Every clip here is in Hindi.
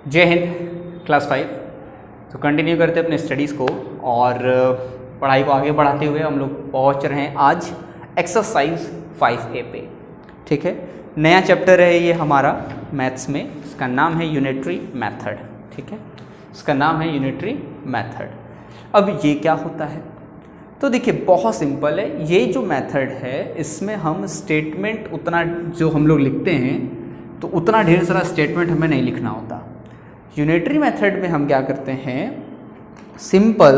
जय हिंद क्लास 5। तो कंटिन्यू करते हैं अपने स्टडीज़ को और पढ़ाई को आगे बढ़ाते हुए हम लोग पहुंच रहे हैं आज एक्सरसाइज 5A पे। ठीक है, नया चैप्टर है ये हमारा मैथ्स में, इसका नाम है यूनिटरी मेथड। ठीक है, इसका नाम है यूनिटरी मेथड। अब ये क्या होता है? तो देखिए बहुत सिंपल है। ये जो मेथड है इसमें हम स्टेटमेंट उतना जो हम लोग लिखते हैं तो उतना ढेर सारा स्टेटमेंट हमें नहीं लिखना होता। यूनिटरी मेथड में हम क्या करते हैं, सिंपल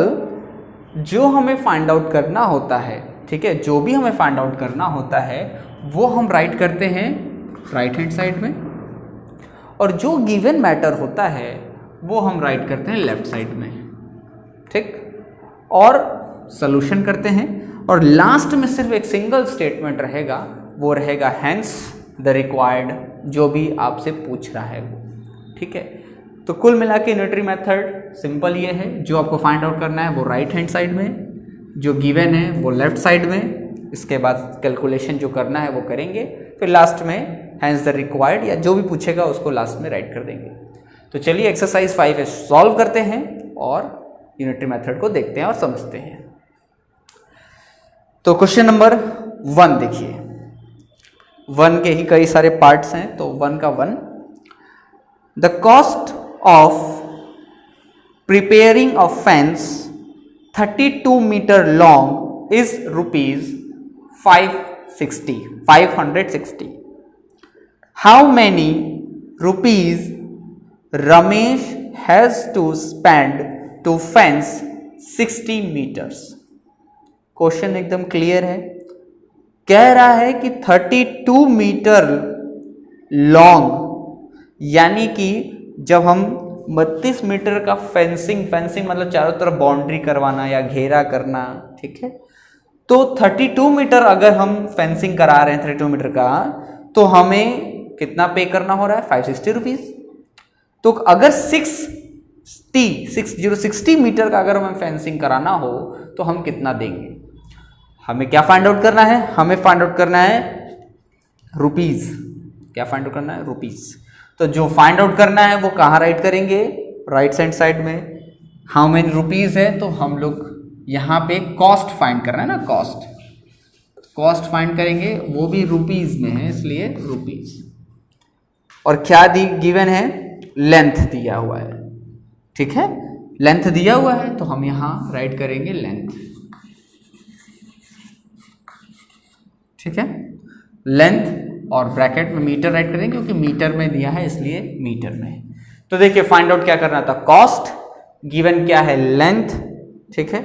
जो हमें फाइंड आउट करना होता है, ठीक है, जो भी हमें फाइंड आउट करना होता है वो हम राइट करते हैं राइट हैंड साइड में, और जो गिवन मैटर होता है वो हम राइट करते हैं लेफ्ट साइड में। ठीक, और सॉल्यूशन करते हैं और लास्ट में सिर्फ एक सिंगल स्टेटमेंट रहेगा, वो रहेगा हैंस द रिक्वायर्ड, जो भी आपसे पूछ रहा है वो। ठीक है, तो कुल मिला के यूनिटरी मेथड सिंपल ये है, जो आपको फाइंड आउट करना है वो राइट हैंड साइड में, जो गिवन है वो लेफ्ट साइड में, इसके बाद कैलकुलेशन जो करना है वो करेंगे, फिर लास्ट में हैंस द रिक्वायर्ड या जो भी पूछेगा उसको लास्ट में राइट कर देंगे। तो चलिए एक्सरसाइज 5 सॉल्व करते हैं और यूनिटरी मेथड को देखते हैं और समझते हैं। तो क्वेश्चन नंबर 1 देखिए, 1 के ही कई सारे पार्ट्स हैं, तो 1 का 1, the cost of preparing a fence 32 meter long is rupees 560. How many rupees Ramesh has to spend to fence 60 meters? Question एकदम क्लियर है, कह रहा है कि 32 मीटर लॉन्ग, यानी कि जब हम 32 मीटर का फेंसिंग मतलब चारों तरफ बाउंड्री करवाना या घेरा करना, ठीक है, तो 32 मीटर अगर हम फेंसिंग करा रहे हैं 32 मीटर का, तो हमें कितना पे करना हो रहा है? 560 रुपीज। तो अगर 60 मीटर का अगर हमें फेंसिंग कराना हो तो हम कितना देंगे? हमें क्या फाइंड आउट करना है? हमें फाइंड आउट करना है रुपीज। क्या फाइंड आउट करना है? रुपीज। तो जो फाइंड आउट करना है वो कहाँ राइट करेंगे? राइट हैंड साइड में। हाउ मेनी रुपीज है तो हम लोग यहाँ पे कॉस्ट फाइंड करना है ना, कॉस्ट फाइंड करेंगे, वो भी रुपीज में है इसलिए रुपीज। और क्या गिवन है? लेंथ दिया हुआ है। ठीक है, लेंथ दिया हुआ है तो हम यहाँ राइट करेंगे लेंथ। ठीक है, लेंथ और ब्रैकेट में मीटर राइट करेंगे क्योंकि मीटर में दिया है इसलिए मीटर में। तो देखिए फाइंड आउट क्या करना था? कॉस्ट, गिवन क्या है? लेंथ। ठीक है,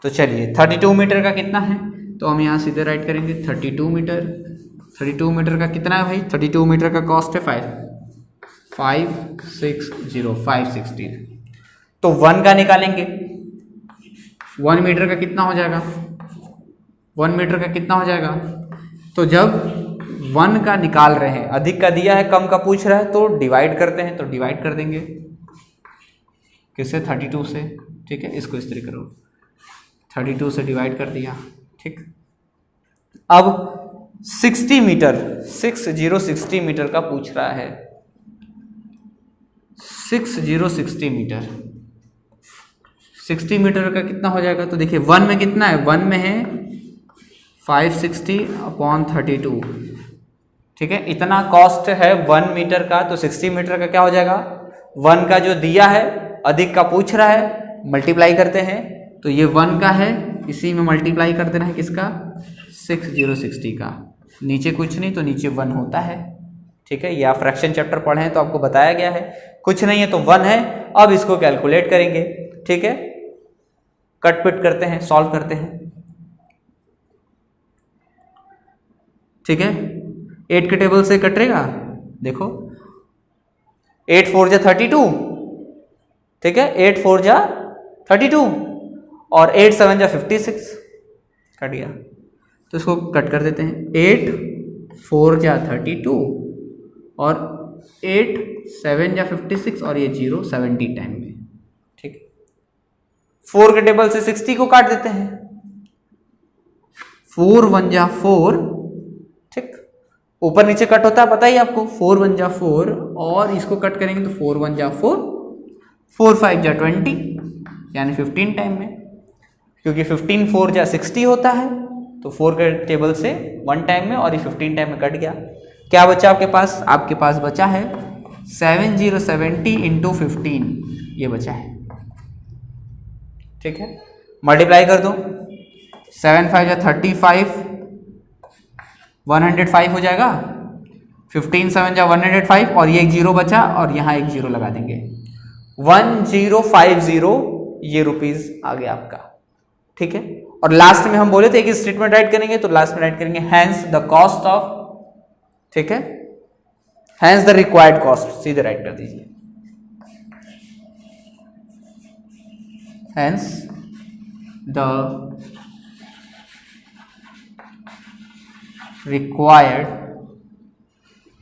तो चलिए 32 मीटर का कितना है तो हम यहाँ सीधे राइट करेंगे 32 मीटर। 32 मीटर का कितना है भाई? 32 मीटर का कॉस्ट है 560। तो 1 का निकालेंगे, 1 मीटर का कितना हो जाएगा? 1 मीटर का कितना हो जाएगा? तो जब 1 का निकाल रहे हैं, अधिक का दिया है कम का पूछ रहा है, तो डिवाइड करते हैं, तो डिवाइड कर देंगे किससे? 32 से। ठीक है, इसको इस तरह करो, 32 से डिवाइड कर दिया। ठीक, अब 60 मीटर 60 मीटर का पूछ रहा है, 60 मीटर 60 मीटर का कितना हो जाएगा? तो देखिए 1 में कितना है? 1 में है 560/32। ठीक है, इतना कॉस्ट है 1 मीटर का, तो 60 मीटर का क्या हो जाएगा? 1 का जो दिया है, अधिक का पूछ रहा है, मल्टीप्लाई करते हैं, तो ये 1 का है, इसी में मल्टीप्लाई कर देना है किसका? 60 का। नीचे कुछ नहीं तो नीचे 1 होता है। ठीक है, या फ्रैक्शन चैप्टर पढ़े हैं तो आपको बताया गया है, कुछ नहीं है तो 1 है। अब इसको कैलकुलेट करेंगे। ठीक है, कट पिट करते हैं, सॉल्व करते हैं। ठीक है, 8 के टेबल से कटेगा, देखो 8 4 जा 32। ठीक है, 8 4 जा 32 और 8 7 जा 56, कट गया। तो इसको कट कर देते हैं, 8 4 जा 32 और 8 7 जा 56 और ये 0 70 टाइम में। ठीक, 4 के टेबल से 60 को काट देते हैं, 4 1 जा 4, ठीक, ऊपर नीचे कट होता है पता ही आपको, 4 1 जा 4 और इसको कट करेंगे तो 4 1 जा 4, 4 5 जा 20 यानी 15 टाइम में, क्योंकि 15 4 जा 60 होता है तो 4 के टेबल से 1 टाइम में और ये 15 टाइम में कट गया। क्या बचा आपके पास? आपके पास बचा है 7070 इंटू 15 ये बचा है। ठीक है, मल्टीप्लाई कर दो, 7 5 जा 35, 105 हो जाएगा, 15 7 जा 105 और ये एक जीरो बचा और यहाँ एक जीरो लगा देंगे, 1050 ये रुपीज आ गया आपका। ठीक है, और लास्ट में हम बोले थे कि स्टेटमेंट राइट करेंगे तो लास्ट में राइट करेंगे हैंस द कॉस्ट ऑफ, ठीक है, हैंस द रिक्वायर्ड कॉस्ट, सीधे राइट कर दीजिए, hence the required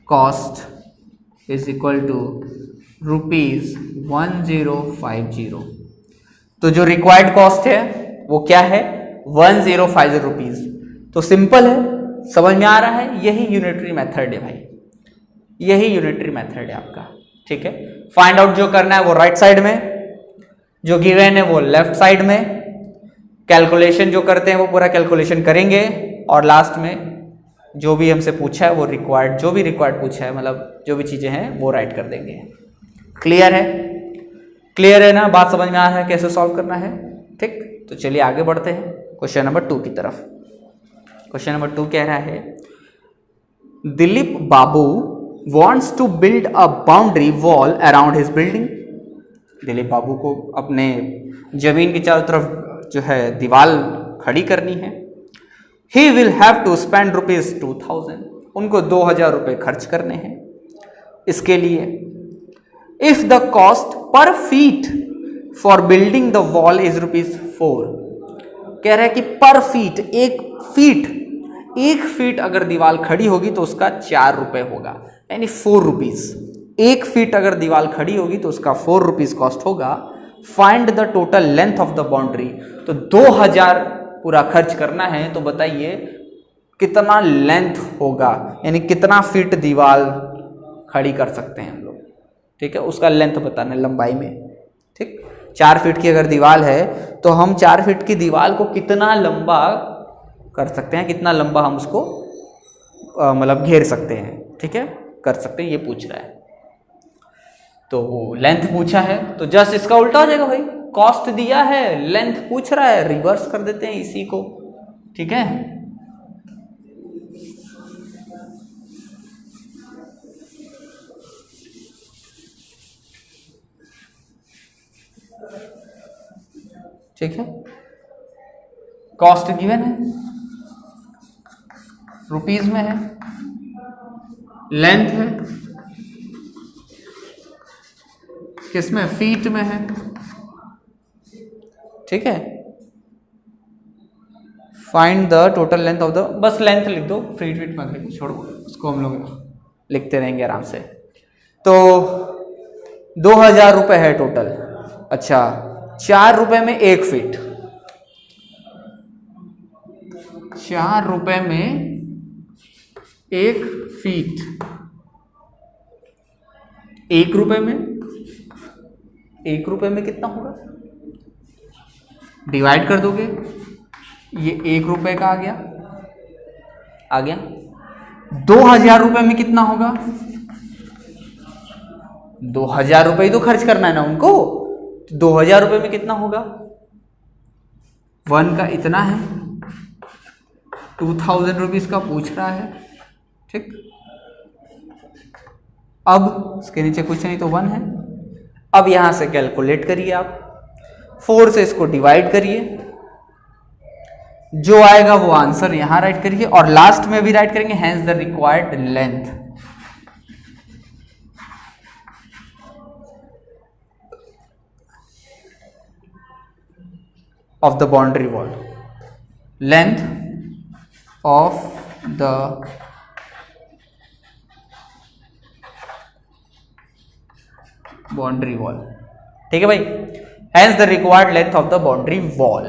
cost is equal to ₹1050। तो जो रिक्वायर्ड कॉस्ट है वो क्या है? 1050 रुपीज। तो सिंपल है, समझ में आ रहा है, यही यूनिटरी मेथड है भाई, यही यूनिटरी मेथड है आपका। ठीक है, फाइंड आउट जो करना है वो राइट साइड में, जो गिवन है वो लेफ्ट साइड में, कैलकुलेशन जो करते हैं वो पूरा कैलकुलेशन करेंगे और लास्ट में जो भी हमसे पूछा है वो रिक्वायर्ड, जो भी रिक्वायर्ड पूछा है मतलब जो भी चीजें हैं वो राइट कर देंगे। क्लियर है? क्लियर है ना? बात समझ में आ रहा है कैसे सॉल्व करना है? ठीक, तो चलिए आगे बढ़ते हैं क्वेश्चन नंबर 2 की तरफ। क्वेश्चन नंबर 2 कह रहा है दिलीप बाबू wants to build a boundary wall around his building। Dilip बाबू को अपने जमीन की चारों तरफ जो है दीवार खड़ी करनी है। He will have to spend ₹2000, उनको 2000 रुपये खर्च करने हैं इसके लिए। If the cost per feet for building the wall is ₹4, कह रहा है कि पर फीट, एक फीट अगर दीवार खड़ी होगी तो उसका 4 रुपए होगा, यानी 4 रुपीज। 1 फीट अगर दीवार खड़ी होगी तो उसका 4 रुपीज कॉस्ट होगा। Find the total length of the boundary, तो 2000 पूरा खर्च करना है, तो बताइए कितना लेंथ होगा, यानी कितना फीट दीवार खड़ी कर सकते हैं हम लोग। ठीक है, उसका लेंथ बताना है लंबाई में। ठीक, 4 फीट की अगर दीवार है तो हम 4 फीट की दीवार को कितना लंबा कर सकते हैं, कितना लंबा हम उसको मतलब घेर सकते हैं। ठीक है, कर सकते हैं, ये पूछ रहा है। तो लेंथ पूछा है तो जस्ट इसका उल्टा हो जाएगा भाई, कॉस्ट दिया है, लेंथ पूछ रहा है, रिवर्स कर देते हैं इसी को। ठीक है, ठीक है, कॉस्ट गिवन है, रुपीज में है, लेंथ है किसमें, फीट में है। ठीक है, find the total length of the, बस लेंथ लिख दो, फीट फीट मत लिखो, छोड़ो उसको, हम लोग लिखते रहेंगे आराम से। तो 2000 रुपये है टोटल। अच्छा, 4 रुपए में 1 फीट, 4 रुपए में 1 फीट, 1 रुपए में, 1 रुपए में कितना होगा, डिवाइड कर दोगे, ये 1 रुपए का आ गया। 2000 रुपए में कितना होगा, 2000 रुपए ही तो खर्च करना है ना उनको, 2000 रुपए में कितना होगा, 1 का इतना है, 2000 रुपीज का पूछ रहा है। ठीक, अब इसके नीचे कुछ नहीं तो 1 है। अब यहां से कैलकुलेट करिए आप, 4 से इसको डिवाइड करिए, जो आएगा वो आंसर यहां राइट करिए और लास्ट में भी राइट करेंगे, hence the required length of the boundary wall, length of the boundary wall। ठीक है भाई, hence the required length of the boundary wall।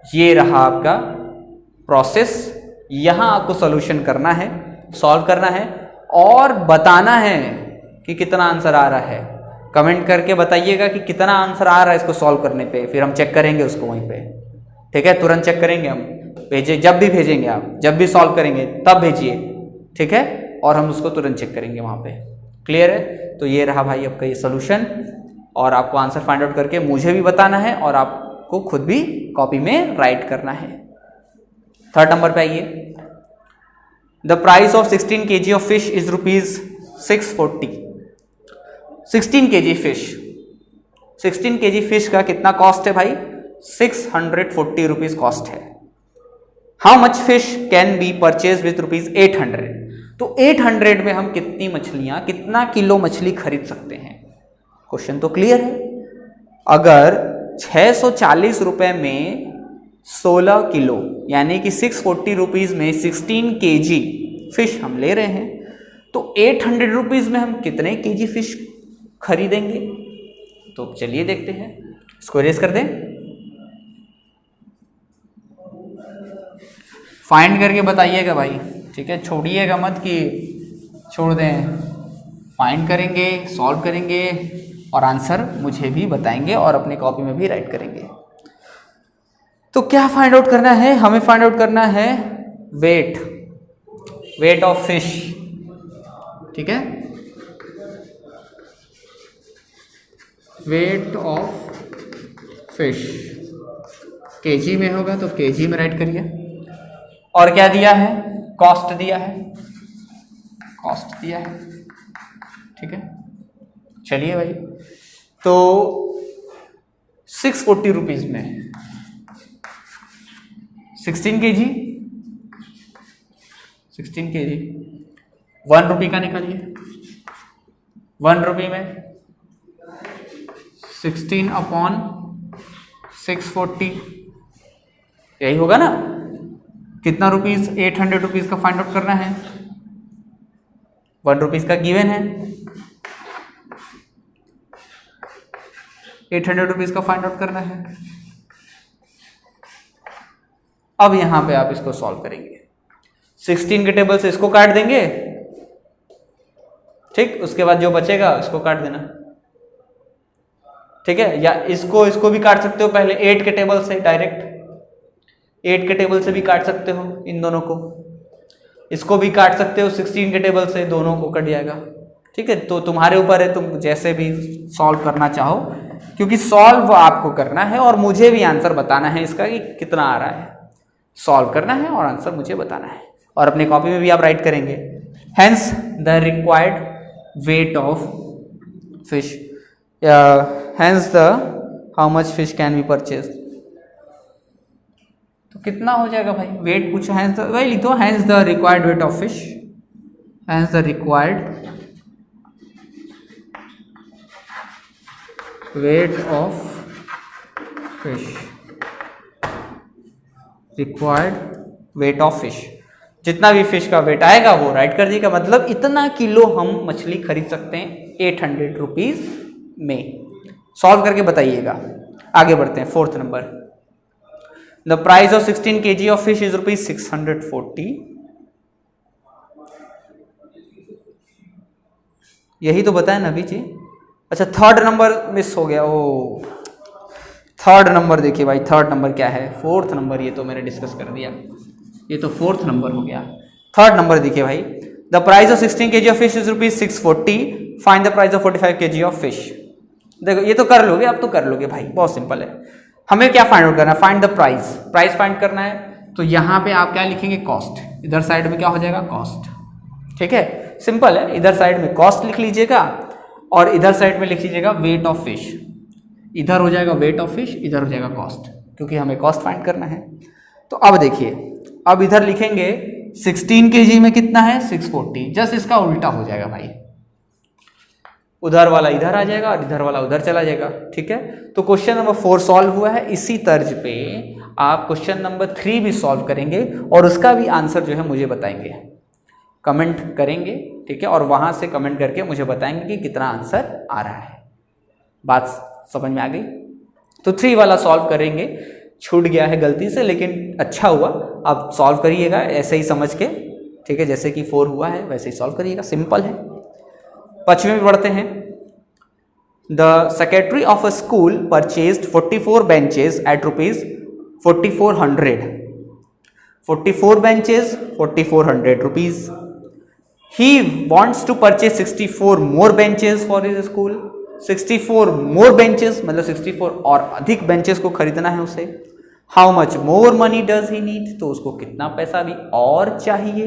ये रहा आपका प्रोसेस, यहां आपको सॉल्यूशन करना है सॉल्व करना है और बताना है कि कितना आंसर आ रहा है। कमेंट करके बताइएगा कि कितना आंसर आ रहा है इसको सॉल्व करने पे, फिर हम चेक करेंगे उसको वहीं पे। ठीक है, तुरंत चेक करेंगे हम, भेजे जब भी भेजेंगे आप, जब भी सॉल्व करेंगे तब भेजिए। ठीक है, और हम उसको तुरंत चेक करेंगे वहाँ पे। क्लियर है? तो ये रहा भाई आपका ये सोल्यूशन, और आपको आंसर फाइंड आउट करके मुझे भी बताना है और आपको खुद भी कॉपी में राइट करना है। थर्ड नंबर पे आइए। The price of 16 kg of fish is ₹640। 16 kg fish, 16 kg fish का कितना कॉस्ट है भाई? 640 रुपीज कॉस्ट है। How much fish can be purchase with ₹800। तो 800 में हम कितनी मछलियां, कितना किलो मछली खरीद सकते हैं? क्वेश्चन तो क्लियर है। अगर 640 रुपए में 16 किलो यानी कि 640 रुपीज में 16 kg फिश हम ले रहे हैं, तो 800 रुपीज में हम कितने केजी फिश खरीदेंगे? तो चलिए देखते हैं, इसको इरेज कर दें। फाइंड करके बताइएगा भाई, ठीक है, छोड़िएगा मत कि छोड़ दें। फाइंड करेंगे, सॉल्व करेंगे और आंसर मुझे भी बताएंगे और अपने कॉपी में भी राइट करेंगे। तो क्या फाइंड आउट करना है? हमें फाइंड आउट करना है वेट ऑफ फिश। ठीक है, वेट ऑफ फिश केजी में होगा तो केजी में राइट करिए। और क्या दिया है? कॉस्ट दिया है, कॉस्ट दिया है। ठीक है, चलिए भाई, तो 640 रुपीज में 16 kg 1 रुपये का निकालिए। 1 रुपये में 16/640 यही होगा ना? कितना रुपीस? 800 रुपीज का फाइंड आउट करना है। 1 रुपीज का गिवन है, 800 रुपीज का फाइंड आउट करना है। अब यहां पे आप इसको सॉल्व करेंगे। 16 के टेबल से इसको काट देंगे, ठीक, उसके बाद जो बचेगा इसको काट देना। ठीक है, या इसको भी काट सकते हो पहले 8 के टेबल से, डायरेक्ट 8 के टेबल से भी काट सकते हो इन दोनों को। इसको भी काट सकते हो 16 के टेबल से, दोनों को कट जाएगा। ठीक है, तो तुम्हारे ऊपर है, तुम जैसे भी सॉल्व करना चाहो, क्योंकि सॉल्व आपको करना है और मुझे भी आंसर बताना है इसका कि कितना आ रहा है। सॉल्व करना है और आंसर मुझे बताना है, और अपने कॉपी में भी आप राइट करेंगे। Hence the required weight of fish, hence the how much fish can be purchase. तो कितना हो जाएगा भाई? वेट पूछा, हेंस द, वही लिख दो, hence the required weight of fish, hence the required weight of fish, required weight of fish, जितना भी फिश का वेट आएगा वो राइट कर दीजिएगा। मतलब इतना किलो हम मछली खरीद सकते हैं 800 रुपीज में। सॉल्व करके बताइएगा। आगे बढ़ते हैं, 4th number. The price of 16 kg of fish is ₹640। यही तो बताया नबी जी। अच्छा, 3rd नंबर मिस हो गया। ओ 3rd नंबर देखिए भाई, 3rd नंबर क्या है? 4th नंबर ये तो मैंने डिस्कस कर दिया, ये तो 4th नंबर हो गया। 3rd नंबर देखिए भाई, the price of 16 kg of fish is ₹640, find the price of 45 kg of fish. देखो ये तो कर लोगे, अब तो कर लोगे भाई, बहुत सिंपल है। हमें क्या फाइंड आउट करना है? Find the price, price find करना है। तो यहाँ पे आप क्या लिखेंगे? कॉस्ट। इधर साइड में क्या हो जाएगा? कॉस्ट। ठीक है, सिंपल है। इधर साइड में कॉस्ट लिख लीजिएगा और इधर साइड में लिख लीजिएगा वेट ऑफ फिश। इधर हो जाएगा वेट ऑफ फिश, इधर हो जाएगा कॉस्ट, क्योंकि हमें कॉस्ट फाइंड करना है। तो अब देखिए, अब इधर लिखेंगे 16 kg में कितना है? 640। जस्ट इसका उल्टा हो जाएगा भाई, उधर वाला इधर आ जाएगा और इधर वाला उधर चला जाएगा। ठीक है, तो क्वेश्चन नंबर 4 सॉल्व हुआ है। इसी तर्ज पे आप क्वेश्चन नंबर 3 भी सॉल्व करेंगे और उसका भी आंसर जो है मुझे बताएंगे, कमेंट करेंगे। ठीक है, और वहां से कमेंट करके मुझे बताएंगे कि कितना आंसर आ रहा है। बात समझ में आ गई? तो 3 वाला सॉल्व करेंगे। छूट गया है गलती से, लेकिन अच्छा हुआ। अब सॉल्व करिएगा ऐसे ही समझ के, ठीक है, जैसे कि 4 हुआ है वैसे ही सॉल्व करिएगा, सिंपल है। 5वें में बढ़ते हैं। The secretary of a school purchased 44 benches at rupees 4400। 44 benches 4400 rupees. He wants to purchase 64 more benches for his school. 64 more benches मतलब 64 और अधिक बेंचेस को खरीदना है उसे। How much more money does he need? तो उसको कितना पैसा भी और चाहिए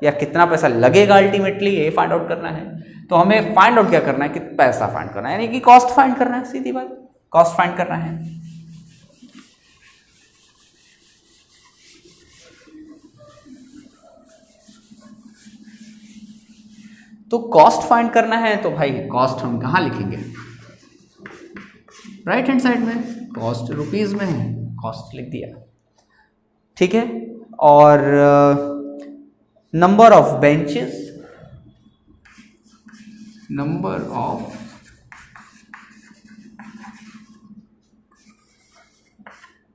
या कितना पैसा लगेगा अल्टीमेटली, ये फाइंड आउट करना है। तो हमें फाइंड आउट क्या करना है कि पैसा फाइंड करना है, यानी कि कॉस्ट फाइंड करना है, सीधी बात, कॉस्ट फाइंड करना है। तो कॉस्ट फाइंड करना है तो भाई कॉस्ट हम कहाँ लिखेंगे, राइट हैंड साइड में, कॉस्ट रुपीज में है, कॉस्ट लिख दिया, ठीक है। और number of benches, number of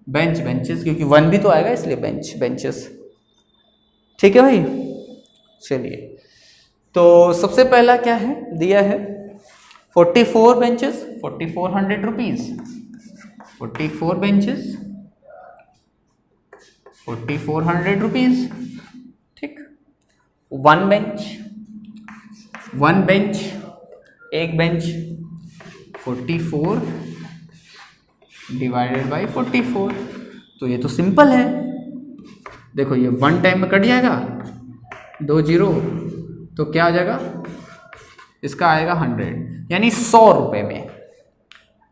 benches, क्योंकि 1 भी तो आएगा इसलिए बेंचेस, ठीक है भाई। चलिए, तो सबसे पहला क्या है दिया है 44 बेंचेस 4400 रुपीज। 44 बेंचेस 4400 रुपीज, ठीक। 1 बेंच, एक बेंच 44 डिवाइडेड बाई 44। तो ये तो सिंपल है, देखो ये 1 टाइम में कट जाएगा, 2 0, तो क्या आ जाएगा इसका आएगा 100, यानी 100 रुपए में।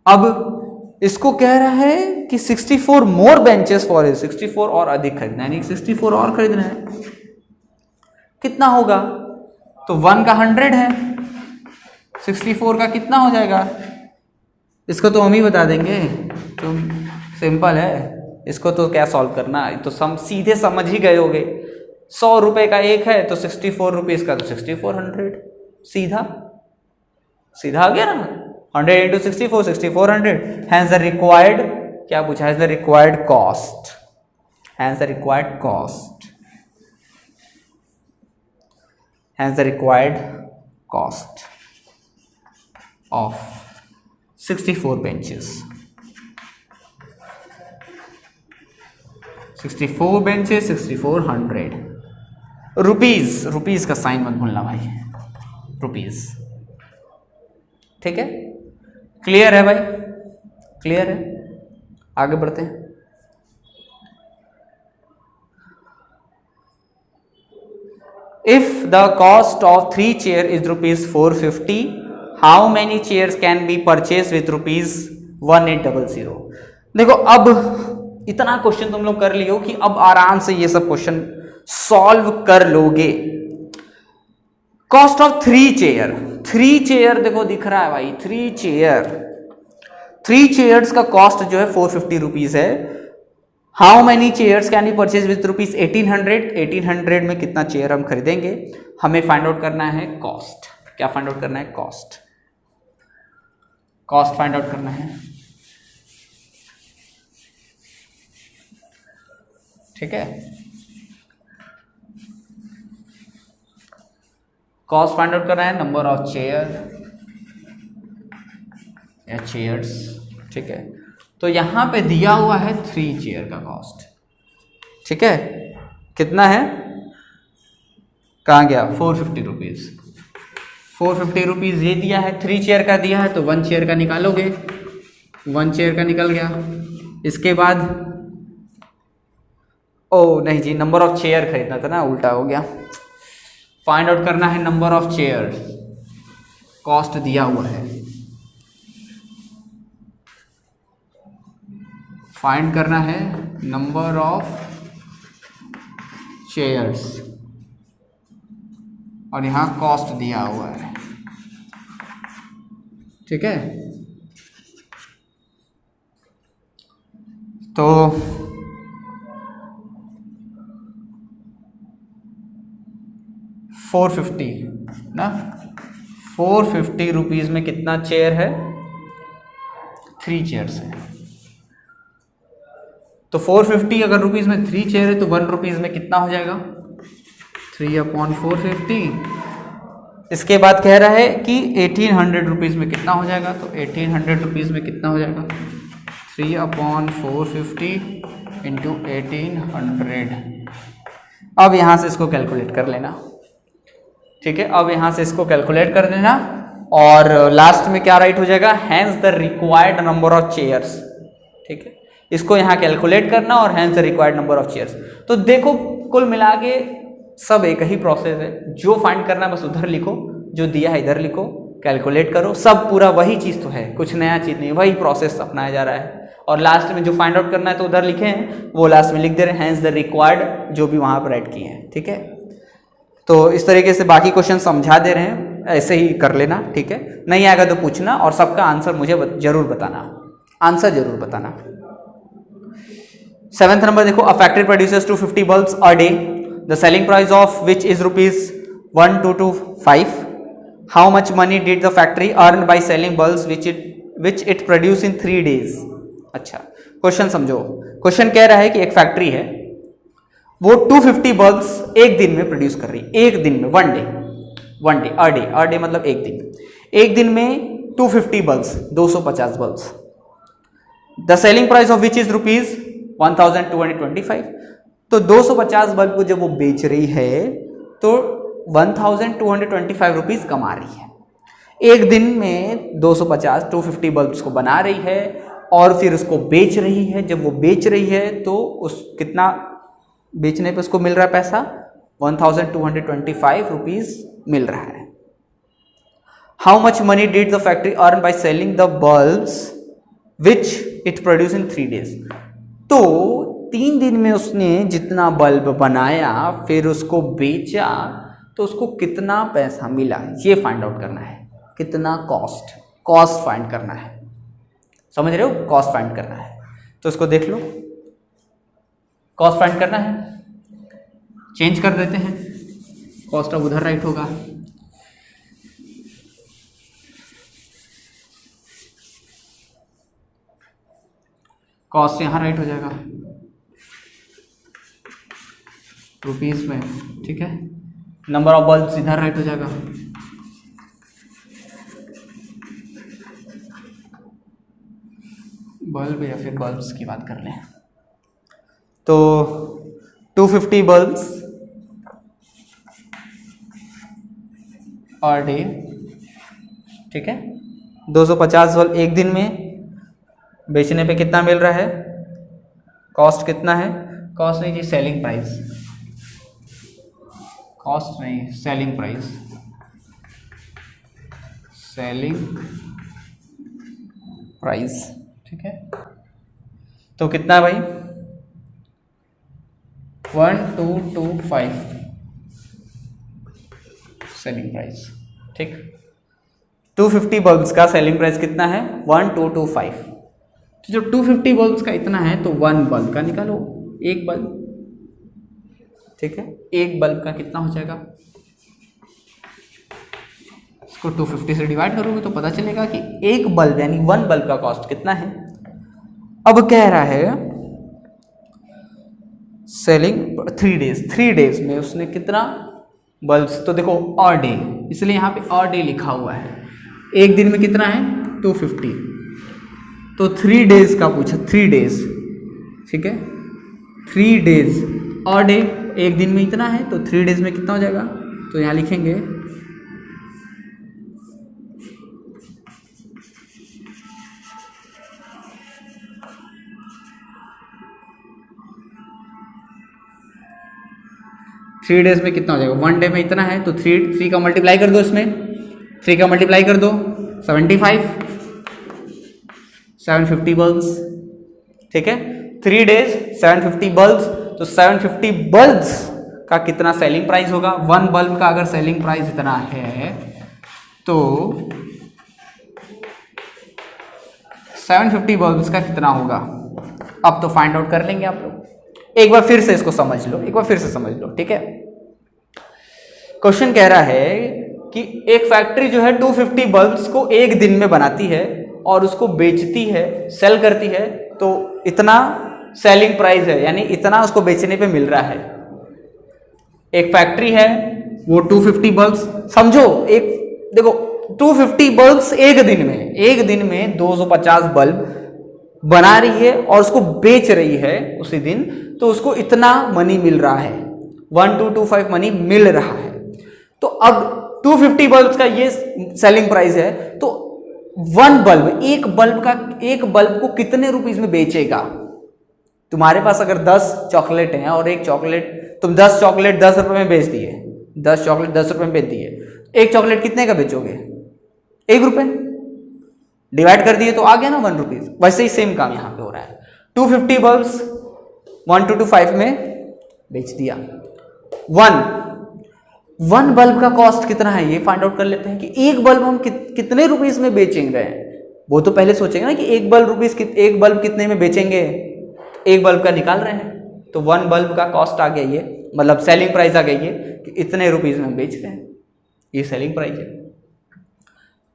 अब इसको कह रहा है कि 64 मोर बेंचेस फॉर इज, 64 और अधिक खरीदना है, यानी 64 और खरीदना है, कितना होगा, तो 1 का 100 है, 64 का कितना हो जाएगा, इसको तो हम ही बता देंगे, तो सिंपल है, इसको तो क्या सॉल्व करना, तो हम सीधे समझ ही गए होगे। 100 रुपए का एक है तो 64 रुपीज का तो 6400, सीधा आ गया ना, 100 इंटू 64 6400। हैंस द रिक्वायर्ड, क्या पूछा है, the required cost, hence the required cost, hence the required cost of 64 benches. 64 benches 6400 rupees का साइन मत भूलना भाई, रुपीज, ठीक है। क्लियर है भाई, क्लियर है, आगे बढ़ते हैं। If the cost of 3 chair is rupees 450, how many chairs can be purchase with rupees 1800। देखो अब इतना क्वेश्चन तुम लोग कर लियो कि अब आराम से ये सब क्वेश्चन सॉल्व कर लोगे। कॉस्ट ऑफ 3 चेयर, 3 चेयर देखो दिख रहा है भाई, 3 चेयर्स का कॉस्ट जो है 450 रुपीज है। How many chairs can be purchase with rupees 1800, 1800 में कितना चेयर हम खरीदेंगे, हमें फाइंड आउट करना है कॉस्ट। क्या फाइंड आउट करना है, कॉस्ट, कॉस्ट फाइंड आउट करना है, ठीक है। कॉस्ट फाइंड आउट करना है, नंबर ऑफ चेयर या चेयर्स, ठीक है। तो यहां पे दिया हुआ है 3 चेयर का कॉस्ट, ठीक है, कितना है, कहाँ गया, 450 रुपीज, 450 रुपीज ये दिया है, 3 चेयर का दिया है तो 1 चेयर का निकालोगे, 1 चेयर का निकल गया। इसके बाद ओ नहीं जी, नंबर ऑफ चेयर खरीदना था ना, उल्टा हो गया। फाइंड आउट करना है नंबर ऑफ चेयर, कॉस्ट दिया हुआ है, फाइंड करना है नंबर ऑफ चेयर्स और यहां कॉस्ट दिया हुआ है, ठीक है। तो $450 ना, 450 रुपीज में कितना चेयर है, 3 चेयर्स है। तो 450 अगर रुपीज में 3 चेयर है तो 1 रुपीज में कितना हो जाएगा, 3/450। इसके बाद कह रहा है कि 1800 रुपीज़ में कितना हो जाएगा, तो 1800 रुपीज़ में कितना हो जाएगा, 3/450 इंटू 1800। अब यहाँ से इसको कैलकुलेट कर लेना, ठीक है। अब यहाँ से इसको कैलकुलेट कर देना और लास्ट में क्या राइट हो जाएगा, hence the required number of chairs, ठीक है। इसको यहाँ कैलकुलेट करना और hence the required number of chairs. तो देखो कुल मिला के सब एक ही प्रोसेस है, जो फाइंड करना है बस उधर लिखो, जो दिया है इधर लिखो, कैलकुलेट करो, सब पूरा वही चीज़ तो है, कुछ नया चीज़ नहीं, वही प्रोसेस अपनाया जा रहा है। और लास्ट में जो फाइंड आउट करना है तो उधर लिखे हैं, वो लास्ट में लिख दे रहे हैं, हैंस द रिक्वायर्ड जो भी वहाँ पर राइट किए हैं, ठीक है। तो इस तरीके से बाकी क्वेश्चन समझा दे रहे हैं, ऐसे ही कर लेना, ठीक है। नहीं आएगा तो पूछना और सबका आंसर मुझे जरूर बताना, आंसर जरूर बताना। 7th नंबर देखो, a factory produces 250 bulbs a day, the selling price of which is ₹1225। How much money did the factory earn by selling bulbs which it produce in 3 days। अच्छा, क्वेश्चन समझो। क्वेश्चन कह रहा है कि एक फैक्ट्री है, वो 250 बल्ब्स एक दिन में प्रोड्यूस कर रही है, एक दिन में, वन डे, अ डे मतलब एक दिन, एक दिन में 250 bulbs, 250 bulbs. The selling price of which is ₹1225। तो 250 बल्ब को जब वो बेच रही है तो 1225 रुपीज कमा रही है। एक दिन में 250 बल्ब्स को बना रही है और फिर उसको बेच रही है। जब वो बेच रही है तो उस कितना बेचने पे उसको मिल रहा है पैसा, 1225 रुपीज मिल रहा है। How much money did the factory earn by selling the bulbs which it produce in 3 days। तो 3 दिन में उसने जितना बल्ब बनाया फिर उसको बेचा तो उसको कितना पैसा मिला, ये फाइंड आउट करना है। कितना कॉस्ट फाइंड करना है, समझ रहे हो, कॉस्ट फाइंड करना है। तो इसको देख लो, कॉस्ट फाइंड करना है, चेंज कर देते हैं, कॉस्ट अब उधर राइट होगा। कॉस्ट यहाँ राइट हो जाएगा रुपीस में, ठीक है। नंबर ऑफ बल्ब्स इधर राइट हो जाएगा, बल्ब या फिर बल्ब्स की बात कर लें तो 250 बल्ब्स पर डे, ठीक है। 250 बल्ब एक दिन में बेचने पे कितना मिल रहा है, कॉस्ट कितना है, कॉस्ट नहीं जी, सेलिंग प्राइस, कॉस्ट नहीं, सेलिंग प्राइस, सेलिंग प्राइस, ठीक है। तो कितना है भाई, 1225 सेलिंग प्राइस, ठीक। 250 बल्ब्स का सेलिंग प्राइस कितना है, 1225। तो जो 250 बल्ब्स का इतना है तो 1 बल्ब का निकालो, एक बल्ब, ठीक है। एक बल्ब का कितना हो जाएगा, इसको 250 से डिवाइड करोगे तो पता चलेगा कि एक बल्ब यानी 1 बल्ब का कॉस्ट कितना है। अब कह रहा है सेलिंग 3 डेज में उसने कितना बल्ब्स, तो देखो अ डे, इसलिए यहाँ पे अ डे लिखा हुआ है। एक दिन में कितना है 250, तो 3 डेज का पूछा, 3 डेज, ठीक है। 3 डेज अ डे, एक दिन में इतना है तो 3 डेज में कितना हो जाएगा, तो यहाँ लिखेंगे 3 डेज में कितना हो जाएगा, 1 डे में इतना है तो 3 का मल्टीप्लाई कर दो, इसमें 3 का मल्टीप्लाई कर दो 75, 750 बल्ब्स, ठीक है। 3 डेज 750 बल्ब्स, तो 750 बल्ब्स का कितना सेलिंग प्राइस होगा। 1 बल्ब का अगर सेलिंग प्राइस इतना है तो 750 बल्ब्स का कितना होगा। अब तो फाइंड आउट कर लेंगे आप लोग, एक बार फिर से इसको समझ लो, एक बार फिर से समझ लो, ठीक है। क्वेश्चन कह रहा है कि एक फैक्ट्री जो है 250 बल्ब्स को एक दिन में बनाती है और उसको बेचती है, सेल करती है, तो इतना सेलिंग प्राइस है, यानी इतना उसको बेचने पे मिल रहा है। एक फैक्ट्री है, वो 250 बल्ब्स, समझो एक, देखो 250 बल्ब्स एक दिन में 250 बल्ब बना रही है और उसको बेच रही है उसी दिन, तो उसको इतना मनी मिल रहा है, 1225 मनी मिल रहा है। तो अब 250 बल्ब का ये सेलिंग प्राइस है, तो एक बल्ब को कितने रुपीस में बेचेगा? तुम्हारे पास अगर 10 चॉकलेट हैं और एक चॉकलेट तुम 10 चॉकलेट 10 रुपए में बेच दिए, 10 चॉकलेट 10 रुपए में बेच दिए, एक चॉकलेट कितने का बेचोगे? 1 रुपए। डिवाइड कर दिए तो आ गया ना 1 रुपीज। वैसे ही सेम काम यहां पे हो रहा है। 250 बल्ब्स 1225 में बेच दिया। वन बल्ब का कॉस्ट कितना है ये फाइंड आउट कर लेते हैं कि एक बल्ब हम कितने रुपीस में बेचेंगे। वो तो पहले सोचेंगे ना कि एक बल्ब कितने में बेचेंगे, एक बल्ब का निकाल रहे हैं, तो 1 बल्ब का कॉस्ट आ गया, ये मतलब सेलिंग प्राइस आ गई है कि इतने रुपीस में बेच रहे हैं, ये सेलिंग प्राइस है।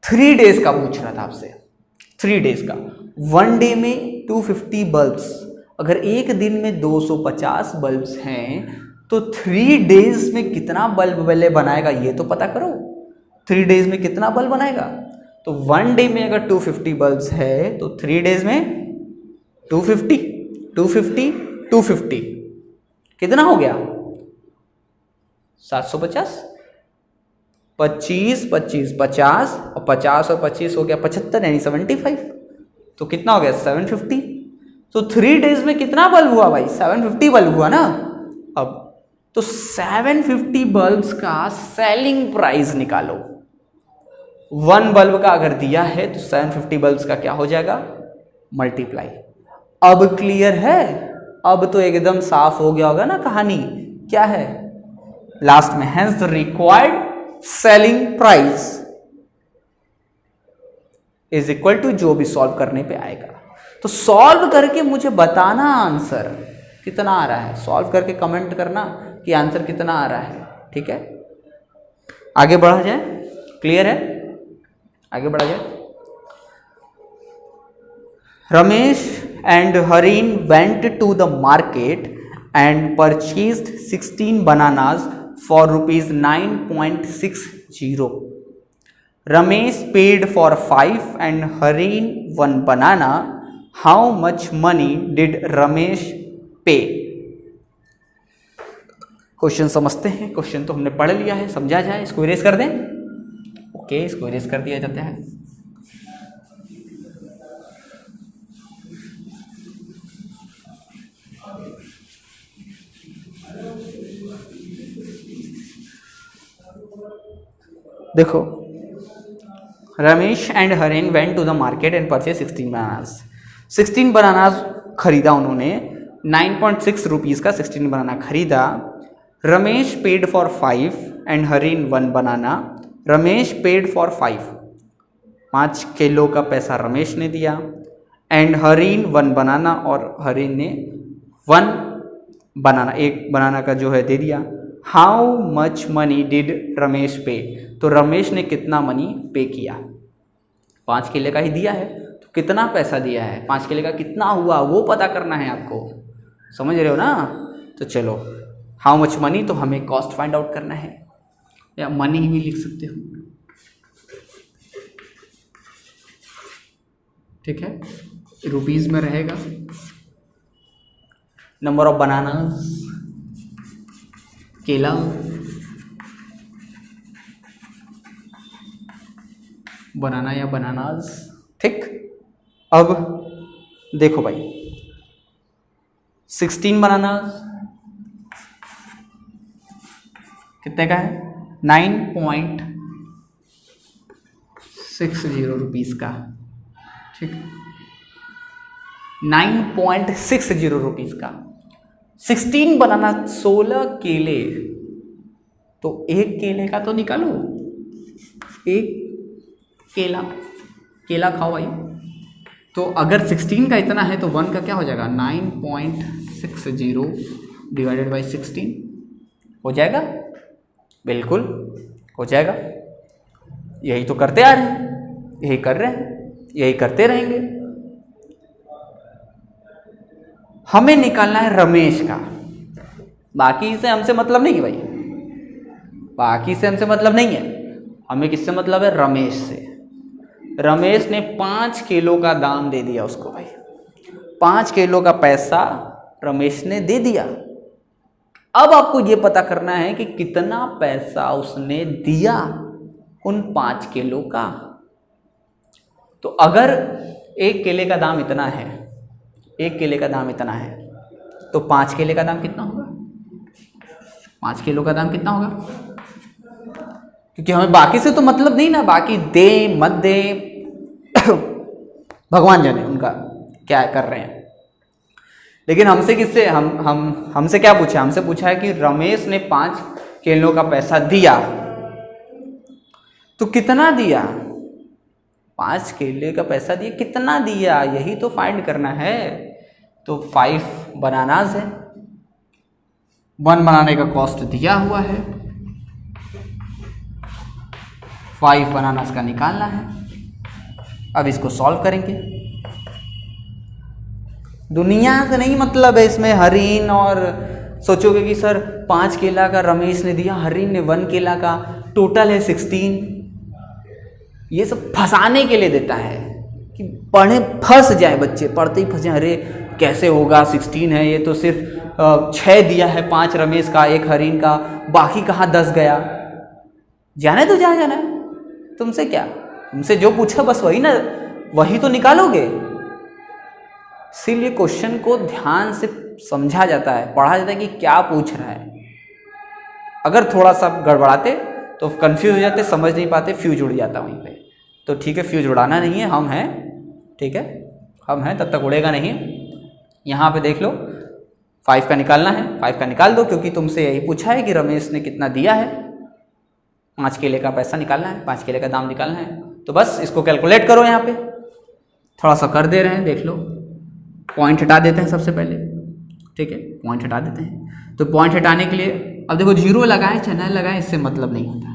3 डेज का पूछ रहा था आपसे, 3 डेज का। 1 डे में 250 बल्ब्स, अगर एक दिन में 250 बल्ब्स हैं तो 3 डेज में कितना बल्ब वाले बनाएगा ये तो पता करो। 3 डेज में कितना बल्ब बनाएगा? तो 1 डे में अगर 250 बल्ब्स है तो 3 डेज में 250 कितना हो गया? 750, 25 50 और 50 और 25 हो गया 75, यानी 75। तो कितना हो गया? 750। तो 3 डेज में कितना बल्ब हुआ भाई? 750 बल्ब हुआ ना। अब तो 750 बल्ब्स का सेलिंग प्राइस निकालो। 1 बल्ब का अगर दिया है तो 750 बल्ब्स का क्या हो जाएगा? मल्टीप्लाई। अब क्लियर है? अब तो एकदम साफ हो गया होगा ना कहानी। क्या है लास्ट में? Hence the required selling price is equal to जो भी सॉल्व करने पे आएगा। तो सॉल्व करके मुझे बताना आंसर कितना आ रहा है। सॉल्व करके कमेंट करना कि आंसर कितना आ रहा है। ठीक है, आगे बढ़ा जाए। क्लियर है? आगे बढ़ा जाए। Ramesh and Harin went to the market and purchased 16 bananas for ₹9.60. Ramesh paid for 5 and Hareen 1 banana. How much money did Ramesh pay? Question समझते हैं। क्वेश्चन तो हमने पढ़ लिया है, समझा जाए। इसको इरेज कर दें। ओके, इसको इरेज कर दिया जाता है। देखो, Ramesh and Haren went to the market and purchase 16 bananas. 16 bananas खरीदा उन्होंने, 9.6 रुपीज़ का 16 बनाना खरीदा। Ramesh paid for 5 and Harin 1 banana. Ramesh paid for 5 kilo का पैसा रमेश ने दिया, एंड हरीन 1 बनाना, और हरीन ने 1 बनाना, 1 बनाना का जो है दे दिया। How much money did Ramesh पे? तो रमेश ने कितना मनी पे किया? 5 किले का ही दिया है, तो कितना पैसा दिया है? 5 किले का कितना हुआ वो पता करना है आपको। समझ रहे हो ना? तो चलो, हाउ मच मनी, तो हमें कॉस्ट फाइंड आउट करना है, या मनी भी लिख सकते हो। ठीक है, रुपीज में रहेगा। नंबर ऑफ बनानास, केला, बनाना या बनानास। ठीक, अब देखो भाई, 16 बनानास कितने का है? 9.60 रुपीज़ का। ठीक, 9.60 रुपीज़ का। 16 बनाना, 16 केले, तो एक केले का तो निकालो, एक केला खाओ भाई। तो अगर 16 का इतना है तो 1 का क्या हो जाएगा? 9.60 डिवाइडेड बाई 16 हो जाएगा। बिल्कुल हो जाएगा। यही तो करते आ रहे हैं, यही कर रहे हैं, यही करते रहेंगे। हमें निकालना है रमेश का, बाकी से हमसे मतलब नहीं भाई। बाकी से हमसे मतलब नहीं है, हमें किससे मतलब है? रमेश से। रमेश ने 5 किलो का दाम दे दिया उसको भाई, 5 किलो का पैसा रमेश ने दे दिया। अब आपको ये पता करना है कि कितना पैसा उसने दिया उन 5 किलो का। तो अगर 1 केले का दाम इतना है, 1 केले का दाम इतना है, तो 5 केले का दाम कितना होगा? 5 किलो का दाम कितना होगा? क्योंकि हमें बाकी से तो मतलब नहीं ना, बाकी दे मत दे भगवान जाने उनका क्या कर रहे हैं। लेकिन हमसे किससे हमसे क्या पूछा? हमसे पूछा है कि रमेश ने 5 किलो का पैसा दिया, तो कितना दिया? 5 केले का पैसा दिया, कितना दिया, यही तो फाइंड करना है। तो 5 बनानास है, 1 बनाने का कॉस्ट दिया हुआ है, 5 बनानास का निकालना है। अब इसको सॉल्व करेंगे। दुनिया से नहीं मतलब है इसमें हरीन, और सोचोगे कि सर 5 केला का रमेश ने दिया, हरीन ने 1 केला का, टोटल है 16। ये सब फंसाने के लिए देता है कि पढ़े फंस जाए बच्चे, पढ़ते ही फंस जाए। अरे कैसे होगा, 16 है, ये तो सिर्फ 6 दिया है, 5 रमेश का, 1 हरीन का, बाकी कहाँ 10 गया। जाने तो जहाँ जाना है, तुमसे क्या, तुमसे जो पूछा बस वही ना, वही तो निकालोगे। इसीलिए क्वेश्चन को ध्यान से समझा जाता है, पढ़ा जाता है कि क्या पूछ रहा है। अगर थोड़ा सा गड़बड़ाते तो कंफ्यूज हो जाते, समझ नहीं पाते, फ्यूज उड़ जाता वहीं पे। तो ठीक है, फ्यूज उड़ाना नहीं है, हम हैं, ठीक है, हम हैं, तब तक उड़ेगा नहीं। यहाँ पे देख लो, 5 का निकालना है, 5 का निकाल दो, क्योंकि तुमसे यही पूछा है कि रमेश ने कितना दिया है। 5 केले का पैसा निकालना है, 5 केले का दाम निकालना है। तो बस इसको कैलकुलेट करो। यहाँ पे थोड़ा सा कर दे रहे हैं, देख लो, पॉइंट हटा देते हैं सबसे पहले, ठीक है, पॉइंट हटा देते हैं। तो पॉइंट हटाने के लिए अब देखो, जीरो लगाएं चाहे न लगाएं इससे मतलब नहीं होता,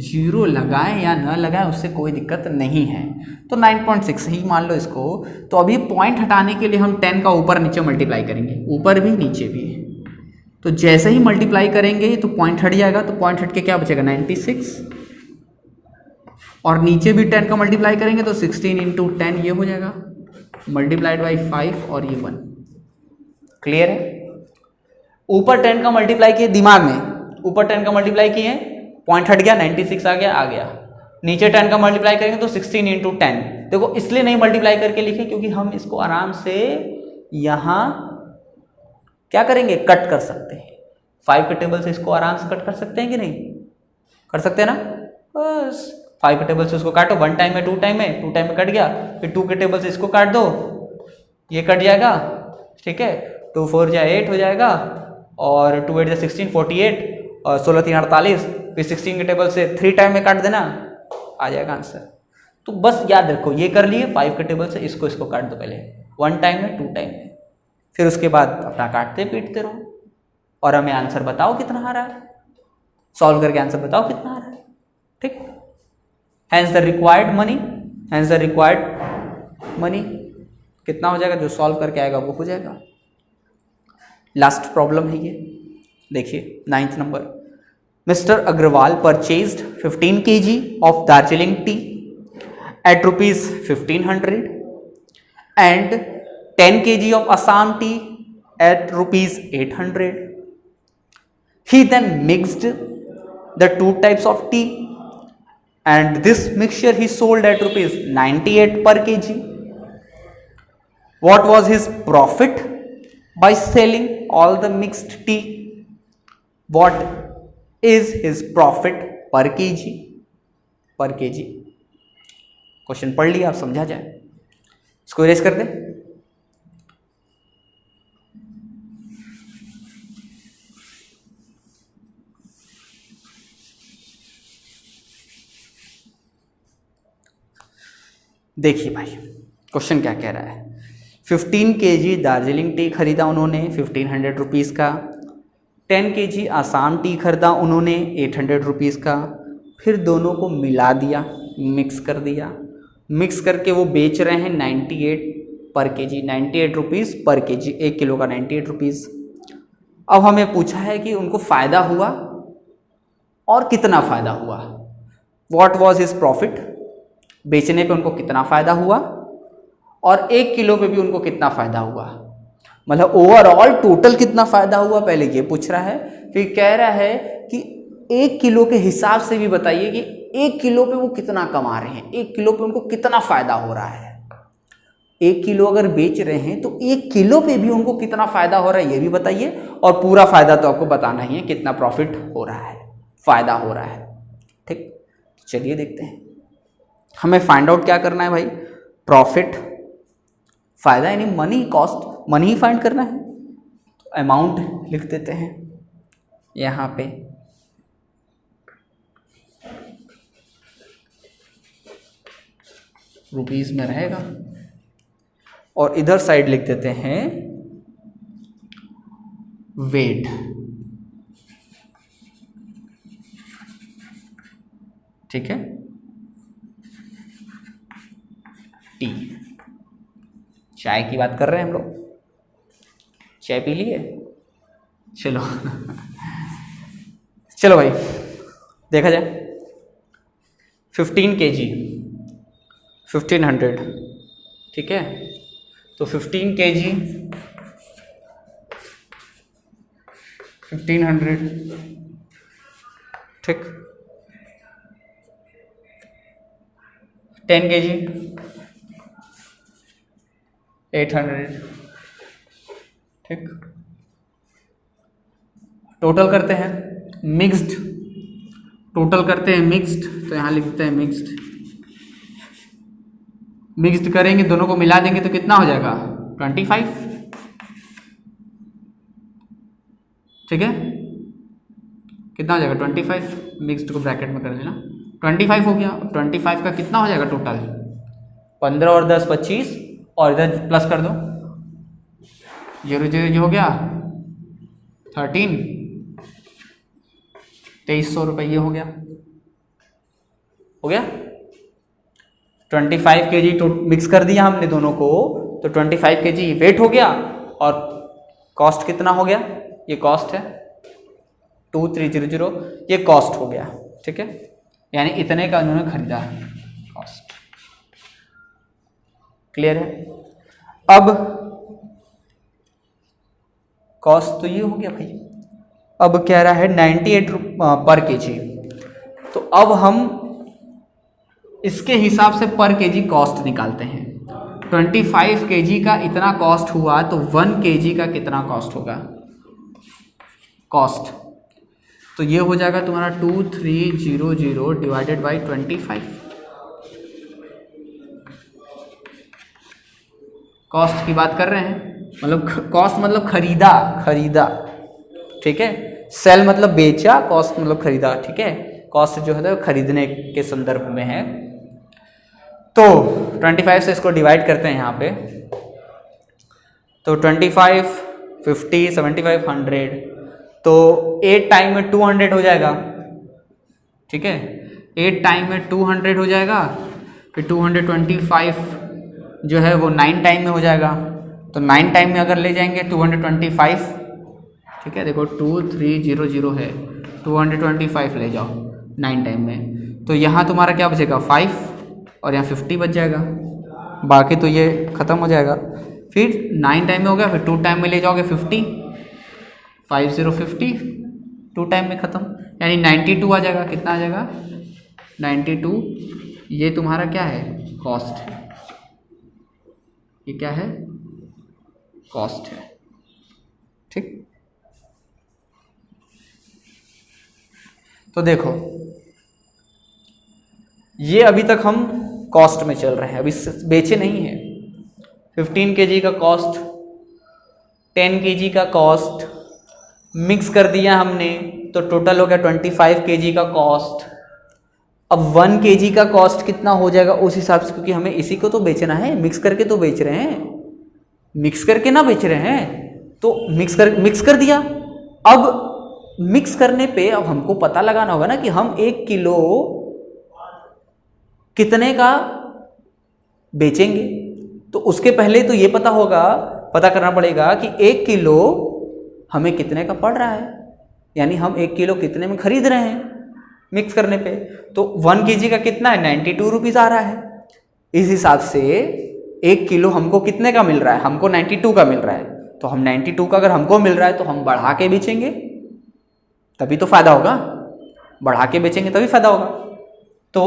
जीरो लगाएं या न लगाएं उससे कोई दिक्कत नहीं है। तो 9.6 ही मान लो इसको। तो अभी पॉइंट हटाने के लिए हम 10 का ऊपर नीचे मल्टीप्लाई करेंगे, ऊपर भी नीचे भी। तो जैसे ही मल्टीप्लाई करेंगे तो पॉइंट हट जाएगा, तो पॉइंट हट के क्या बचेगा? 96, और नीचे भी 10 का मल्टीप्लाई करेंगे तो 16 × 10 ये हो जाएगा, मल्टीप्लाइड बाई 5 और ये 1। क्लियर है? ऊपर 10 का मल्टीप्लाई किए दिमाग में, ऊपर 10 का मल्टीप्लाई किए, पॉइंट हट गया, 96 आ गया। नीचे 10 का मल्टीप्लाई करेंगे तो 16 × 10। देखो इसलिए नहीं मल्टीप्लाई करके लिखे क्योंकि हम इसको आराम से यहाँ क्या करेंगे? कट कर सकते हैं। 5 के टेबल से इसको आराम से कट कर सकते हैं कि नहीं? कर सकते हैं ना? बस 5 के टेबल से उसको काटो, 1 टाइम में 2 टाइम में, 2 टाइम में कट गया, फिर 2 के टेबल से इसको काट दो, ये कट जाएगा, ठीक है, 2 4 जा 8 हो जाएगा, और 2 8 जा 16 48, और 16 3 48, फिर 16 के टेबल से 3 टाइम में काट देना, आ जाएगा आंसर। तो बस याद रखो, ये कर लिए, 5 के टेबल से इसको काट दो पहले, 1 टाइम में 2 टाइम में, फिर उसके बाद अपना काटते पीटते रहो और हमें आंसर बताओ कितना आ रहा है, सॉल्व करके आंसर बताओ कितना आ रहा है, ठीक। Hence the required money, hence the required money कितना हो जाएगा? जो सॉल्व करके आएगा वो हो जाएगा। लास्ट प्रॉब्लम है ये, देखिए 9th नंबर। Mister Agarwal purchased 15 kg of Darjeeling tea at ₹1500 and 10 kg of Assam tea at ₹800. He then mixed the 2 types of tea and this mixture he sold at ₹98 per kg. What was his profit by selling all the mixed tea? What is his profit per kg? Per kg question पढ़ लिया, आप समझा जाए, इसको इरेज कर दें। देखिए भाई क्वेश्चन क्या कह रहा है। 15 kg दार्जिलिंग टी खरीदा उन्होंने 1500 रुपीज़ का, 10 kg आसाम टी खरीदा उन्होंने 800 रुपीज़ का, फिर दोनों को मिला दिया, मिक्स कर दिया, मिक्स करके वो बेच रहे हैं 98 पर केजी, 98 रुपीज़ पर केजी, 1 किलो का 98 रुपीज़। अब हमें पूछा है कि उनको फ़ायदा हुआ और कितना फ़ायदा हुआ, व्हाट वॉज हिज प्रॉफिट, बेचने पे उनको कितना फ़ायदा हुआ और 1 किलो पे भी उनको कितना फ़ायदा हुआ, मतलब ओवरऑल टोटल कितना फ़ायदा हुआ, पहले ये पूछ रहा है। फिर कह रहा है कि 1 किलो के हिसाब से भी बताइए कि 1 किलो पे वो कितना कमा रहे हैं, 1 किलो पे उनको कितना फ़ायदा हो रहा है। 1 किलो अगर बेच रहे हैं तो 1 किलो पे भी उनको कितना फ़ायदा हो रहा है ये भी बताइए, और पूरा फ़ायदा तो आपको बताना ही है, कितना प्रॉफिट हो रहा है, फ़ायदा हो रहा है। ठीक, चलिए देखते हैं। हमें फाइंड आउट क्या करना है भाई, प्रॉफिट, फ़ायदा यानी मनी, कॉस्ट, मनी ही फाइंड करना है। तो अमाउंट लिख देते हैं यहाँ पे, रुपीस में रहेगा, और इधर साइड लिख देते हैं वेट। ठीक है, टी, चाय की बात कर रहे हैं हम लोग, चाय पी लिए, चलो चलो भाई देखा जाए। 15 kg 1500, ठीक है, तो 15 kg 1500, ठीक, 10 kg 800, ठीक। टोटल करते हैं मिक्स्ड, टोटल करते हैं मिक्स्ड, तो यहाँ लिखते हैं मिक्स्ड, मिक्स्ड करेंगे, दोनों को मिला देंगे तो कितना हो जाएगा 25, ठीक है, कितना हो जाएगा 25, मिक्स्ड को ब्रैकेट में कर लेना, 25 हो गया। 25 का कितना हो जाएगा टोटल, 15 और 10 25, और इधर प्लस कर दो, 0 0 जो हो गया 13, 2300 रुपये हो गया, हो गया। 25 kg तो मिक्स कर दिया हमने दोनों को, तो 25 kg वेट हो गया, और कॉस्ट कितना हो गया, ये कॉस्ट है 2300, ये कॉस्ट हो गया, ठीक है, यानी इतने का उन्होंने खरीदा है, कॉस्ट। क्लियर है। अब कॉस्ट तो ये हो गया भाई, अब कह रहा है 98 पर kg, तो अब हम इसके हिसाब से पर केजी कॉस्ट निकालते हैं। 25 kg का इतना कॉस्ट हुआ, तो 1 kg का कितना कॉस्ट होगा, कॉस्ट, तो ये हो जाएगा तुम्हारा 2300 डिवाइडेड बाई 25, कॉस्ट की बात कर रहे हैं, मतलब कॉस्ट मतलब खरीदा, खरीदा, ठीक है, सेल मतलब बेचा, कॉस्ट मतलब खरीदा, ठीक है, कॉस्ट जो है खरीदने के संदर्भ में है। तो 25 से इसको डिवाइड करते हैं यहाँ पे, तो 25 50 75 100, तो 8 टाइम में 200 हो जाएगा, ठीक है, 8 टाइम में 200 हो जाएगा, फिर 225 जो है वो 9 टाइम में हो जाएगा, तो 9 टाइम में अगर ले जाएंगे 225, ठीक है, देखो 2300 है, 225 ले जाओ 9 टाइम में, तो यहाँ तुम्हारा क्या बचेगा 5, और यहाँ 50 बच जाएगा, बाकी तो ये ख़त्म हो जाएगा। फिर 9 टाइम में हो गया, फिर 2 टाइम में ले जाओगे 50, 50 2 टाइम में ख़त्म, यानी 92 आ जाएगा, कितना आ जाएगा 92, ये तुम्हारा क्या है कॉस्ट है, ये क्या है कॉस्ट है, ठीक। तो देखो ये अभी तक हम कॉस्ट में चल रहे हैं, अभी बेचे नहीं हैं। 15 kg का कॉस्ट, 10 kg का कॉस्ट, मिक्स कर दिया हमने तो टोटल हो गया 25 kg का कॉस्ट। अब 1 kg का कॉस्ट कितना हो जाएगा उस हिसाब से, क्योंकि हमें इसी को तो बेचना है, मिक्स करके तो बेच रहे हैं, मिक्स करके ना बेच रहे हैं, तो मिक्स कर दिया। अब मिक्स करने पे अब हमको पता लगाना होगा ना कि हम 1 किलो कितने का बेचेंगे, तो उसके पहले तो ये पता करना पड़ेगा कि 1 किलो हमें कितने का पड़ रहा है, यानी हम 1 किलो कितने में खरीद रहे हैं। मिक्स करने पे। तो 1 kg का कितना है, 92 रुपीज़ आ रहा है। इस हिसाब से 1 किलो हमको कितने का मिल रहा है, हमको 92 का मिल रहा है। तो हम 92 का अगर हमको मिल रहा है तो हम बढ़ा के बेचेंगे तभी तो फायदा होगा, बढ़ा के बेचेंगे तभी फायदा होगा। तो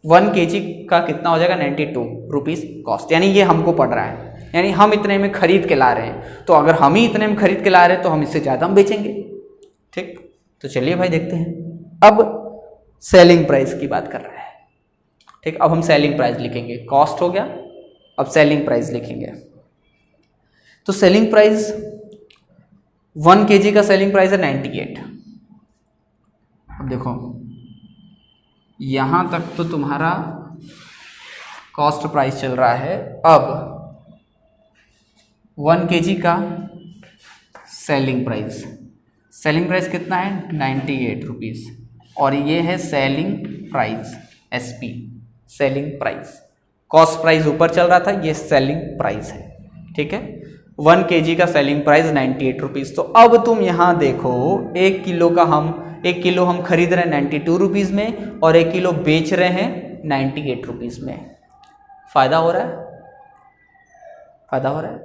1 kg का कितना हो जाएगा, 92 रुपीज़ कॉस्ट, यानी ये हमको पड़ रहा है, यानी हम इतने में खरीद के ला रहे हैं। तो अगर हम ही इतने में खरीद के ला रहे हैं तो हम इससे ज़्यादा हम बेचेंगे। ठीक, तो चलिए भाई देखते हैं। अब सेलिंग प्राइस की बात कर रहे हैं। ठीक, अब हम सेलिंग प्राइस लिखेंगे, कॉस्ट हो गया, अब सेलिंग प्राइस लिखेंगे। तो सेलिंग प्राइस 1 kg का सेलिंग प्राइस है 98। अब देखो यहाँ तक तो तुम्हारा कॉस्ट प्राइस चल रहा है। अब 1 kg का सेलिंग प्राइस कितना है, 98 रुपीज़, और ये है selling price, SP selling price. Cost price ऊपर चल रहा था, ये सेलिंग प्राइस है। ठीक है, 1 kg का सेलिंग प्राइस 98 रुपीज़। तो अब तुम यहाँ देखो 1 किलो हम खरीद रहे हैं 92 रुपीज़ में और 1 किलो बेच रहे हैं 98 रुपीज़ में। फ़ायदा हो रहा है, फ़ायदा हो रहा है।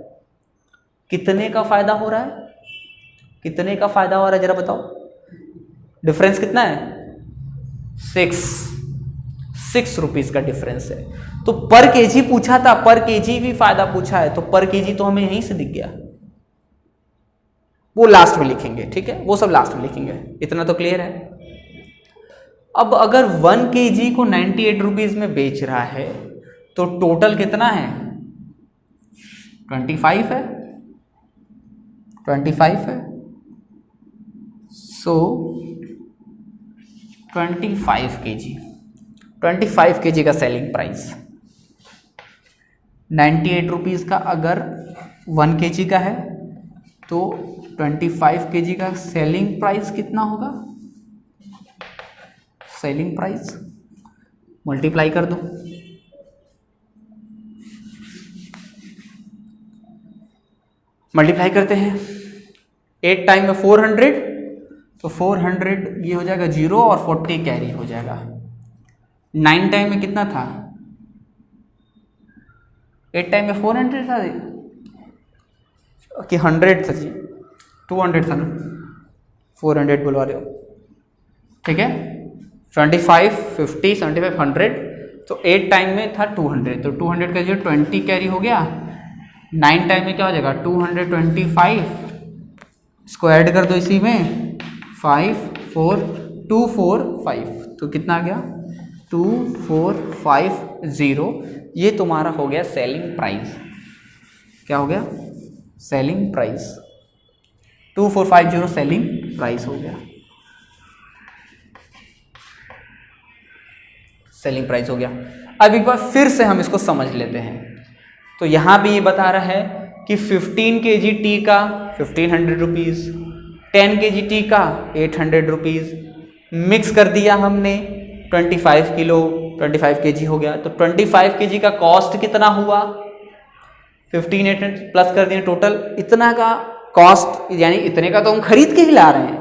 कितने का फ़ायदा हो रहा है, कितने का फ़ायदा हो रहा है जरा बताओ। डिफरेंस कितना है, 6 रुपीज़ का डिफरेंस है। तो पर केजी पूछा था, पर केजी भी फायदा पूछा है, तो पर केजी तो हमें यहीं से दिख गया, वो लास्ट में लिखेंगे। ठीक है, वो सब लास्ट में लिखेंगे, इतना तो क्लियर है। अब अगर 1 kg को 98 रुपीज़ में बेच रहा है तो टोटल कितना है, 25 है, 25 है। सो 25 kg का सेलिंग प्राइस 98 रुपीज़ का अगर 1 kg का है तो 25 kg का सेलिंग प्राइस कितना होगा, सेलिंग प्राइस मल्टीप्लाई कर दो, मल्टीप्लाई करते हैं 8 टाइम में 400, तो 400 ये हो जाएगा 0 और 40 कैरी हो जाएगा। 9 टाइम में कितना था, 8 टाइम में 400 था कि 100 था जी, 200 था ना, 400 बुलवा रहे हो। ठीक है, 25, 50, 75, 100, तो 8 टाइम में था 200, तो 200 का जो 20 कैरी हो गया। 9 टाइम में क्या हो जाएगा, 225, इसको ऐड कर दो इसी में, 5, 4, 2, 4, 5, तो कितना आ गया, 2, 4, 5, 0। ये तुम्हारा हो गया सेलिंग प्राइस। क्या हो गया, सेलिंग प्राइस, 2450 सेलिंग प्राइस हो गया, सेलिंग प्राइस हो गया। अब एक बार फिर से हम इसको समझ लेते हैं। तो यहाँ भी ये बता रहा है कि 15 kg टी का 1500 रुपीज़, 10 kg टी का 800 रुपीज़, मिक्स कर दिया हमने 25 किलो, 25 kg हो गया। तो 25 kg का कॉस्ट कितना हुआ, 15,800 प्लस कर दिए टोटल, इतना का कॉस्ट, यानी इतने का तो हम खरीद के ही ला रहे हैं,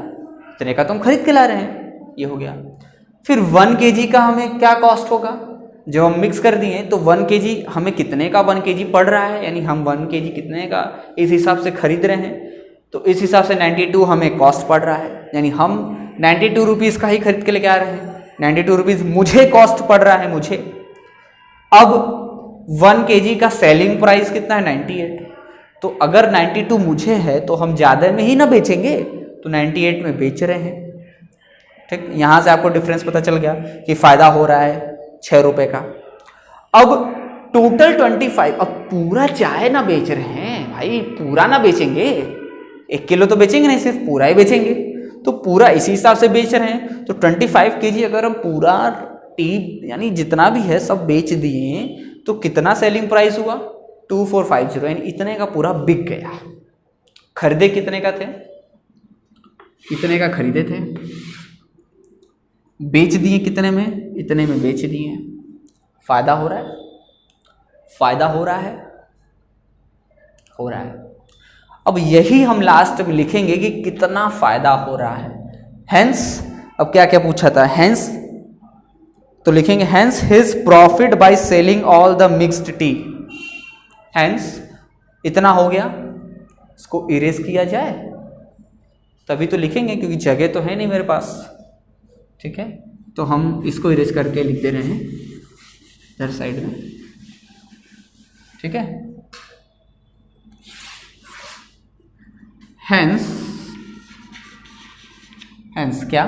इतने का तो हम खरीद के ला रहे हैं, ये हो गया। फिर 1 kg का हमें क्या कॉस्ट होगा, जब हम मिक्स कर दिए तो 1 kg हमें कितने का 1 kg पड़ रहा है, यानी हम 1 kg कितने का इस हिसाब से खरीद रहे हैं, तो इस हिसाब से 92 हमें कॉस्ट पड़ रहा है, यानी हम 92 रुपीज़ का ही खरीद के लेके आ रहे हैं। 92 रुपीज़ मुझे कॉस्ट पड़ रहा है, मुझे। अब 1 kg का सेलिंग प्राइस कितना है, 98। तो अगर 92 मुझे है तो हम ज़्यादा में ही ना बेचेंगे, तो 98 में बेच रहे हैं। ठीक, यहाँ से आपको डिफरेंस पता चल गया कि फ़ायदा हो रहा है 6 रुपये का। अब टोटल 25, अब पूरा चाय ना बेच रहे हैं भाई, पूरा ना बेचेंगे, 1 किलो तो बेचेंगे नहीं, सिर्फ पूरा ही बेचेंगे, तो पूरा इसी हिसाब से बेच रहे हैं। तो 25 kg अगर हम पूरा टी यानी जितना भी है सब बेच दिए तो कितना सेलिंग प्राइस हुआ, 2450, यानी इतने का पूरा बिक गया। खरीदे कितने का थे, इतने का खरीदे थे, बेच दिए कितने में, इतने में बेच दिए। फायदा हो रहा है, फायदा हो रहा है, हो रहा है। अब यही हम लास्ट में लिखेंगे कि कितना फायदा हो रहा है। हेंस अब क्या क्या पूछा था, हैंस तो लिखेंगे hence his profit by selling all the mixed tea. Hence इतना हो गया, इसको इरेज किया जाए तभी तो लिखेंगे, क्योंकि जगह तो है नहीं मेरे पास। ठीक है, तो हम इसको इरेज करके लिख दे रहे हैं इधर साइड में। ठीक है, हैंस क्या,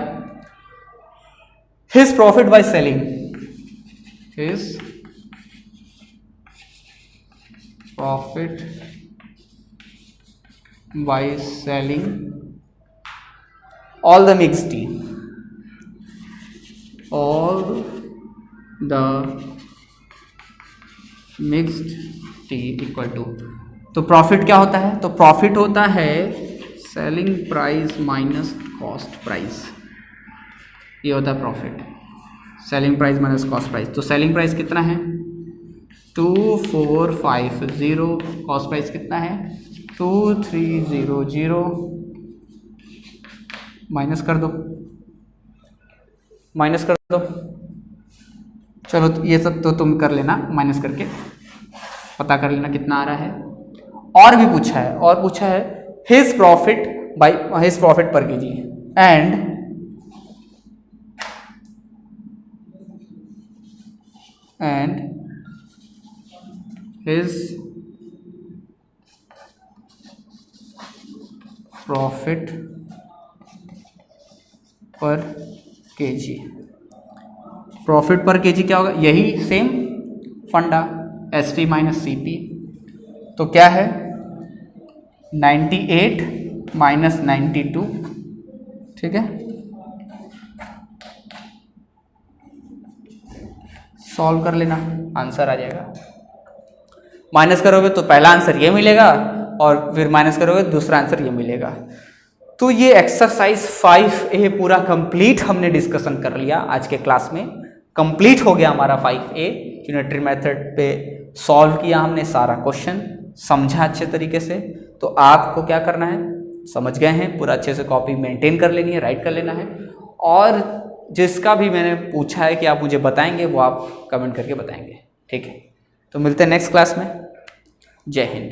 his profit by selling, his profit by selling all the mixed T, all the mixed tea equal to, तो प्रॉफिट क्या होता है, तो प्रॉफिट होता है selling price minus cost price, ये होता है profit, selling price minus cost price. तो सेलिंग प्राइस कितना है 2450, कॉस्ट प्राइस कितना है 2300, माइनस कर दो, माइनस कर दो। चलो तो ये सब तो तुम कर लेना, माइनस करके पता कर लेना कितना आ रहा है। और भी पूछा है, और पूछा है his profit by his profit पर केजी एंड हिज प्रॉफिट पर केजी। प्रॉफिट पर केजी क्या होगा, यही सेम फंडा एसपी माइनस सीपी, तो क्या है 98 माइनस 92। ठीक है, सॉल्व कर लेना, आंसर आ जाएगा। माइनस करोगे तो पहला आंसर ये मिलेगा और फिर माइनस करोगे दूसरा आंसर ये मिलेगा। तो ये एक्सरसाइज 5A पूरा कंप्लीट हमने डिस्कशन कर लिया आज के क्लास में। कंप्लीट हो गया हमारा 5A, यूनिटरी मेथड पे सॉल्व किया हमने सारा क्वेश्चन, समझा अच्छे तरीके से। तो आपको क्या करना है, समझ गए हैं, पूरा अच्छे से कॉपी मेंटेन कर लेनी है, राइट कर लेना है। और जिसका भी मैंने पूछा है कि आप मुझे बताएंगे, वो आप कमेंट करके बताएंगे। ठीक है, तो मिलते हैं नेक्स्ट क्लास में। जय हिंद।